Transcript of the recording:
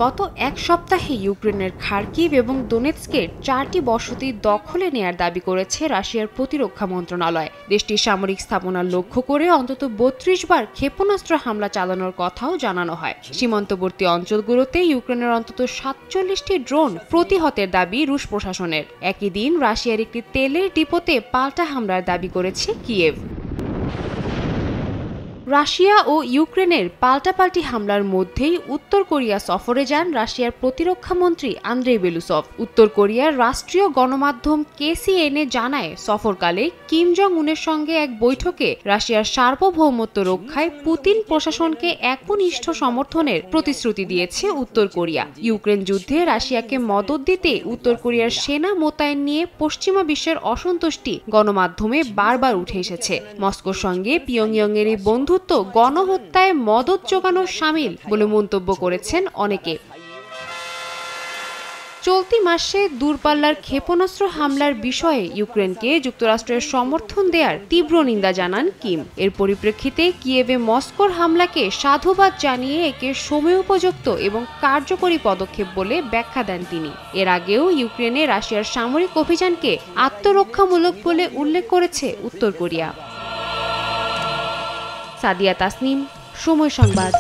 গত এক সপ্তাহে ইউক্রেনের খার্কিভ এবং দোনেৎস্কের 4টি বসতি দখলে নেয়ার দাবি করেছে রাশিয়ার প্রতিরক্ষা মন্ত্রণালয়। দেশটির সামরিক স্থাপনা লক্ষ্য করে অন্তত 32 বার ক্ষেপণাস্ত্র হামলা চালানোর কথাও জানানো হয়। সীমান্তবর্তী অঞ্চলগুলোতে ইউক্রেনের অন্তত 47টি ড্রোন প্রতিহতের দাবি রুশ প্রশাসনের। একই দিন রাশিয়ার একটি তেলের ডিপোতে পাল্টা হামলার দাবি করেছে কিয়েভ। রাশিয়া ও ইউক্রেনের পাল্টাপাল্টি হামলার মধ্যেই উত্তর কোরিয়া সফরে যান রাশিয়ার প্রতিরক্ষা মন্ত্রী আন্দ্রেই বেলুসভ। উত্তর কোরিয়ার রাষ্ট্রীয় গণমাধ্যম কেসিএনএ জানায়, সফরকালে কিম জং উনের সঙ্গে এক বৈঠকে রাশিয়ার সার্বভৌমত্ব রক্ষায় পুতিন প্রশাসনকে একনিষ্ঠ সমর্থনের প্রতিশ্রুতি দিয়েছে উত্তর কোরিয়া। ইউক্রেন যুদ্ধে রাশিয়াকে মদদ দিতে উত্তর কোরিয়ার সেনা মোতায়েন নিয়ে পশ্চিমা বিশ্বের অসন্তুষ্টি গণমাধ্যমে বারবার উঠে এসেছে। মস্কোর সঙ্গে পিয়ংইয়ংয়ের এই বন্ধুত্ব গণহত্যায় মদদ জোগানোর শামিল বলে মন্তব্য করেছেন অনেকে। চলতি মাসে দূরপাল্লার ক্ষেপণাস্ত্র হামলার বিষয়ে ইউক্রেনকে যুক্তরাষ্ট্রের সমর্থন দেওয়ার তীব্র নিন্দা জানান কিম। এর পরিপ্রেক্ষিতে কিয়েভে মস্কোর হামলাকে সাধুবাদ জানিয়ে একে সময়োপযুক্ত এবং কার্যকরী পদক্ষেপ বলে ব্যাখ্যা দেন তিনি। এর আগেও ইউক্রেনে রাশিয়ার সামরিক অভিযানকে আত্মরক্ষামূলক বলে উল্লেখ করেছে উত্তর কোরিয়া। সাদিয়া তাসনিম, সময় সংবাদ।